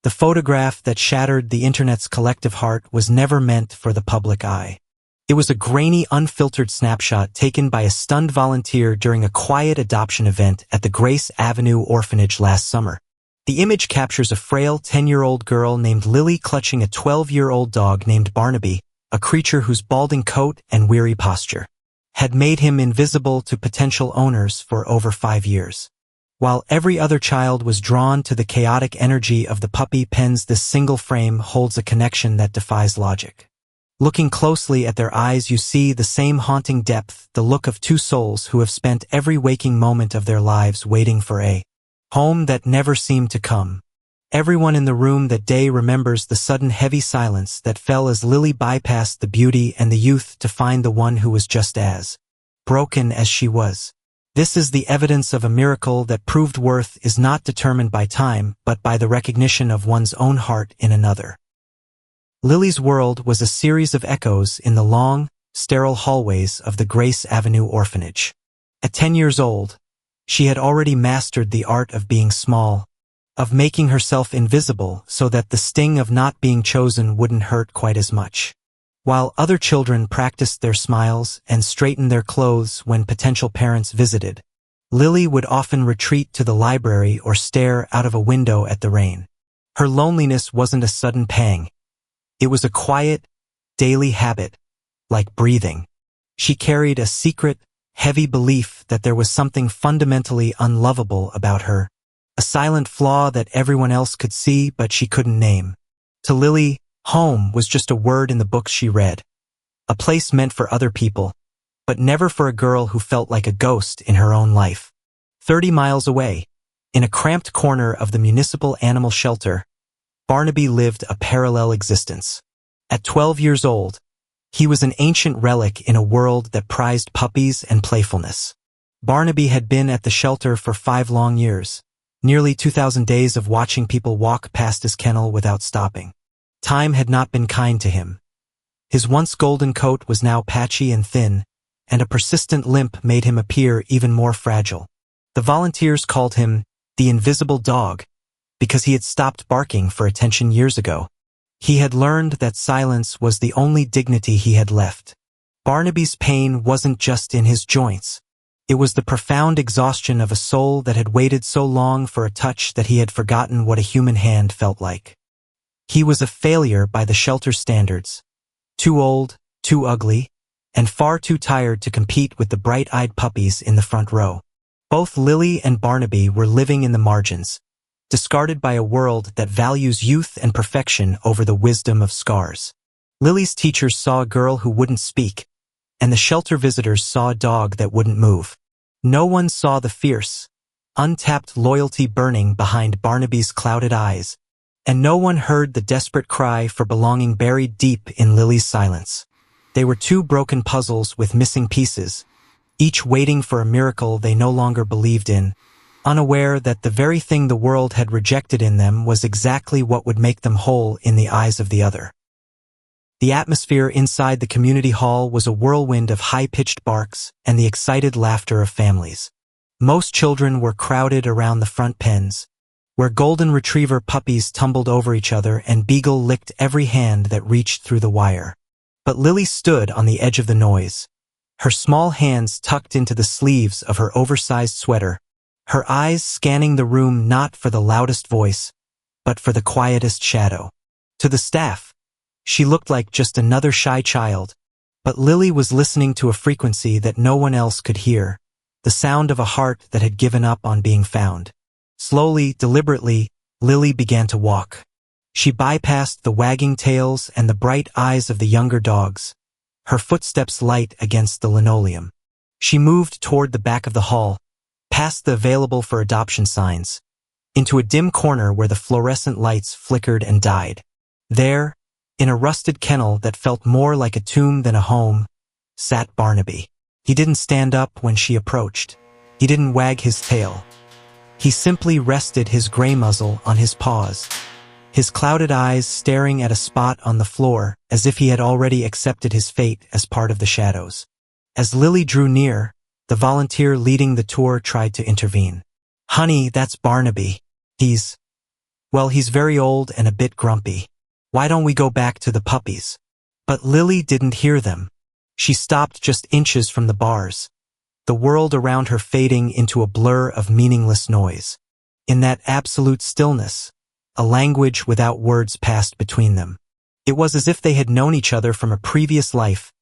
The photograph that shattered the internet's collective heart was never meant for the public eye. It was a grainy, unfiltered snapshot taken by a stunned volunteer during a quiet adoption event at the Grace Avenue Orphanage last summer. The image captures a frail 10-year-old girl named Lily clutching a 12-year-old dog named Barnaby, a creature whose balding coat and weary posture had made him invisible to potential owners for over 5 years. While every other child was drawn to the chaotic energy of the puppy pens, this single frame holds a connection that defies logic. Looking closely at their eyes, you see the same haunting depth, the look of two souls who have spent every waking moment of their lives waiting for a home that never seemed to come. Everyone in the room that day remembers the sudden heavy silence that fell as Lily bypassed the beauty and the youth to find the one who was just as broken as she was. This is the evidence of a miracle that proved worth is not determined by time, but by the recognition of one's own heart in another. Lily's world was a series of echoes in the long, sterile hallways of the Grace Avenue Orphanage. At 10 years old, she had already mastered the art of being small, of making herself invisible so that the sting of not being chosen wouldn't hurt quite as much. While other children practiced their smiles and straightened their clothes when potential parents visited, Lily would often retreat to the library or stare out of a window at the rain. Her loneliness wasn't a sudden pang. It was a quiet, daily habit, like breathing. She carried a secret, heavy belief that there was something fundamentally unlovable about her, a silent flaw that everyone else could see but she couldn't name. To Lily, home was just a word in the books she read, a place meant for other people, but never for a girl who felt like a ghost in her own life. 30 miles away, in a cramped corner of the municipal animal shelter, Barnaby lived a parallel existence. At 12 years old, he was an ancient relic in a world that prized puppies and playfulness. Barnaby had been at the shelter for 5 long years, nearly 2,000 days of watching people walk past his kennel without stopping. Time had not been kind to him. His once golden coat was now patchy and thin, and a persistent limp made him appear even more fragile. The volunteers called him the invisible dog because he had stopped barking for attention years ago. He had learned that silence was the only dignity he had left. Barnaby's pain wasn't just in his joints. It was the profound exhaustion of a soul that had waited so long for a touch that he had forgotten what a human hand felt like. He was a failure by the shelter's standards. Too old, too ugly, and far too tired to compete with the bright-eyed puppies in the front row. Both Lily and Barnaby were living in the margins, discarded by a world that values youth and perfection over the wisdom of scars. Lily's teachers saw a girl who wouldn't speak, and the shelter visitors saw a dog that wouldn't move. No one saw the fierce, untapped loyalty burning behind Barnaby's clouded eyes, and no one heard the desperate cry for belonging buried deep in Lily's silence. They were two broken puzzles with missing pieces, each waiting for a miracle they no longer believed in, unaware that the very thing the world had rejected in them was exactly what would make them whole in the eyes of the other. The atmosphere inside the community hall was a whirlwind of high-pitched barks and the excited laughter of families. Most children were crowded around the front pens, where golden retriever puppies tumbled over each other and beagle licked every hand that reached through the wire. But Lily stood on the edge of the noise, her small hands tucked into the sleeves of her oversized sweater, her eyes scanning the room not for the loudest voice, but for the quietest shadow. To the staff, she looked like just another shy child, but Lily was listening to a frequency that no one else could hear, the sound of a heart that had given up on being found. Slowly, deliberately, Lily began to walk. She bypassed the wagging tails and the bright eyes of the younger dogs, her footsteps light against the linoleum. She moved toward the back of the hall, past the available for adoption signs, into a dim corner where the fluorescent lights flickered and died. There, in a rusted kennel that felt more like a tomb than a home, sat Barnaby. He didn't stand up when she approached. He didn't wag his tail. He simply rested his gray muzzle on his paws, his clouded eyes staring at a spot on the floor as if he had already accepted his fate as part of the shadows. As Lily drew near, the volunteer leading the tour tried to intervene. "Honey, that's Barnaby. He's..." Well, he's very old and a bit grumpy. Why don't we go back to the puppies? But Lily didn't hear them. She stopped just inches from the bars, the world around her fading into a blur of meaningless noise. In that absolute stillness, a language without words passed between them. It was as if they had known each other from a previous life,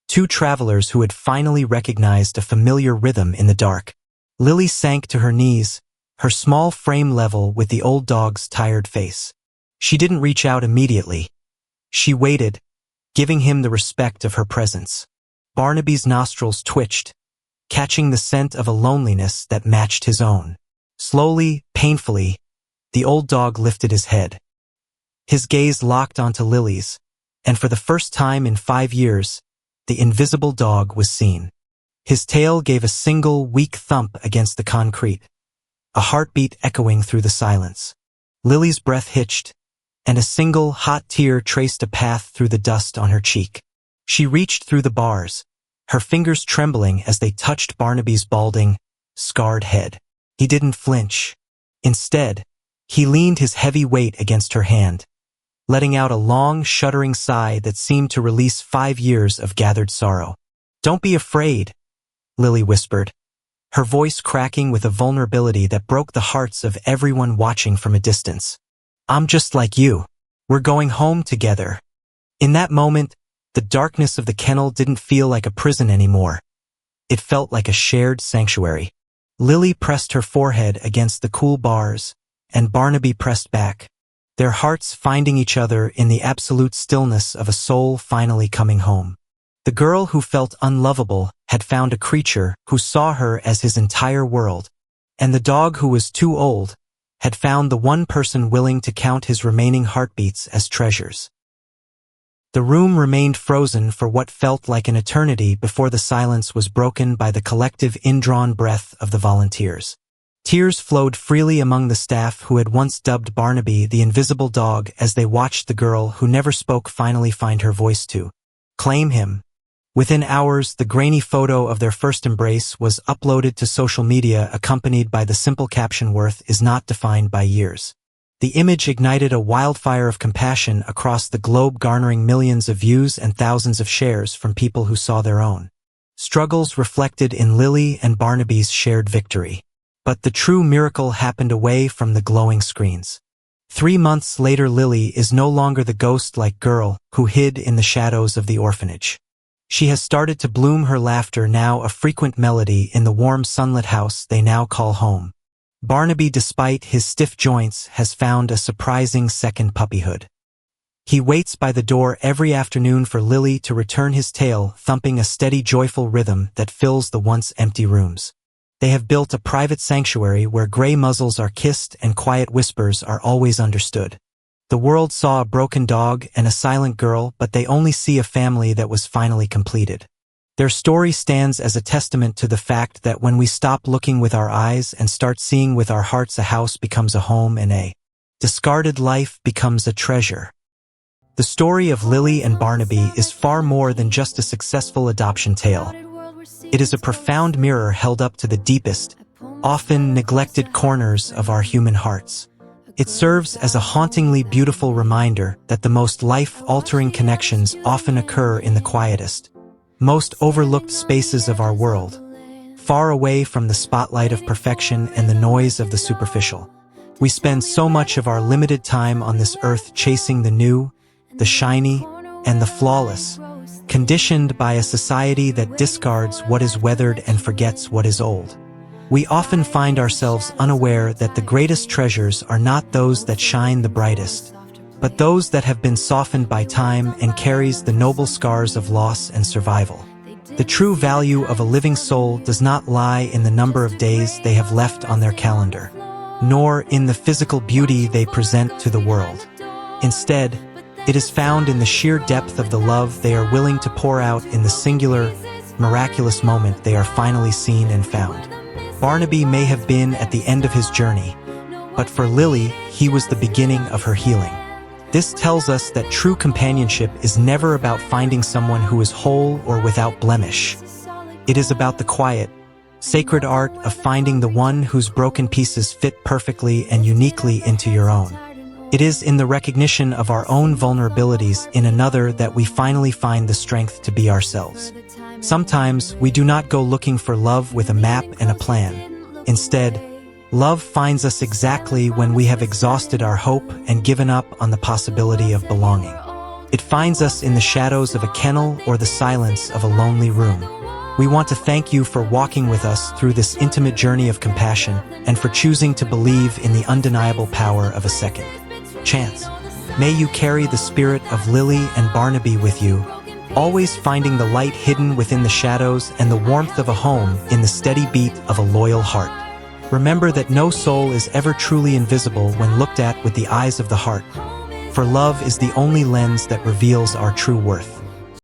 two travelers who had finally recognized a familiar rhythm in the dark. Lily sank to her knees, her small frame level with the old dog's tired face. She didn't reach out immediately. She waited, giving him the respect of her presence. Barnaby's nostrils twitched, catching the scent of a loneliness that matched his own. Slowly, painfully, the old dog lifted his head. His gaze locked onto Lily's, and for the first time in 5 years, the invisible dog was seen. His tail gave a single, weak thump against the concrete, a heartbeat echoing through the silence. Lily's breath hitched, and a single, hot tear traced a path through the dust on her cheek. She reached through the bars, her fingers trembling as they touched Barnaby's balding, scarred head. He didn't flinch. Instead, he leaned his heavy weight against her hand, letting out a long, shuddering sigh that seemed to release 5 years of gathered sorrow. "Don't be afraid," Lily whispered, her voice cracking with a vulnerability that broke the hearts of everyone watching from a distance. "I'm just like you. We're going home together." In that moment, the darkness of the kennel didn't feel like a prison anymore. It felt like a shared sanctuary. Lily pressed her forehead against the cool bars, and Barnaby pressed back, their hearts finding each other in the absolute stillness of a soul finally coming home. The girl who felt unlovable had found a creature who saw her as his entire world, and the dog who was too old had found the one person willing to count his remaining heartbeats as treasures. The room remained frozen for what felt like an eternity before the silence was broken by the collective indrawn breath of the volunteers. Tears flowed freely among the staff who had once dubbed Barnaby the invisible dog as they watched the girl who never spoke finally find her voice to claim him. Within hours, the grainy photo of their first embrace was uploaded to social media, accompanied by the simple caption, "Worth is not defined by years." The image ignited a wildfire of compassion across the globe, garnering millions of views and thousands of shares from people who saw their own struggles reflected in Lily and Barnaby's shared victory. But the true miracle happened away from the glowing screens. 3 months later, Lily is no longer the ghost-like girl who hid in the shadows of the orphanage. She has started to bloom, her laughter now a frequent melody in the warm sunlit house they now call home. Barnaby, despite his stiff joints, has found a surprising second puppyhood. He waits by the door every afternoon for Lily to return, his tail thumping a steady, joyful rhythm that fills the once empty rooms. They have built a private sanctuary where gray muzzles are kissed and quiet whispers are always understood. The world saw a broken dog and a silent girl, but they only see a family that was finally completed. Their story stands as a testament to the fact that when we stop looking with our eyes and start seeing with our hearts, a house becomes a home and a discarded life becomes a treasure. The story of Lily and Barnaby is far more than just a successful adoption tale. It is a profound mirror held up to the deepest, often neglected corners of our human hearts. It serves as a hauntingly beautiful reminder that the most life-altering connections often occur in the quietest, most overlooked spaces of our world, far away from the spotlight of perfection and the noise of the superficial. We spend so much of our limited time on this earth chasing the new, the shiny, and the flawless, conditioned by a society that discards what is weathered and forgets what is old. We often find ourselves unaware that the greatest treasures are not those that shine the brightest, but those that have been softened by time and carries the noble scars of loss and survival. The true value of a living soul does not lie in the number of days they have left on their calendar, nor in the physical beauty they present to the world. Instead, it is found in the sheer depth of the love they are willing to pour out in the singular, miraculous moment they are finally seen and found. Barnaby may have been at the end of his journey, but for Lily, he was the beginning of her healing. This tells us that true companionship is never about finding someone who is whole or without blemish. It is about the quiet, sacred art of finding the one whose broken pieces fit perfectly and uniquely into your own. It is in the recognition of our own vulnerabilities in another that we finally find the strength to be ourselves. Sometimes we do not go looking for love with a map and a plan. Instead, love finds us exactly when we have exhausted our hope and given up on the possibility of belonging. It finds us in the shadows of a kennel or the silence of a lonely room. We want to thank you for walking with us through this intimate journey of compassion and for choosing to believe in the undeniable power of a second chance. May you carry the spirit of Lily and Barnaby with you, always finding the light hidden within the shadows and the warmth of a home in the steady beat of a loyal heart. Remember that no soul is ever truly invisible when looked at with the eyes of the heart, for love is the only lens that reveals our true worth.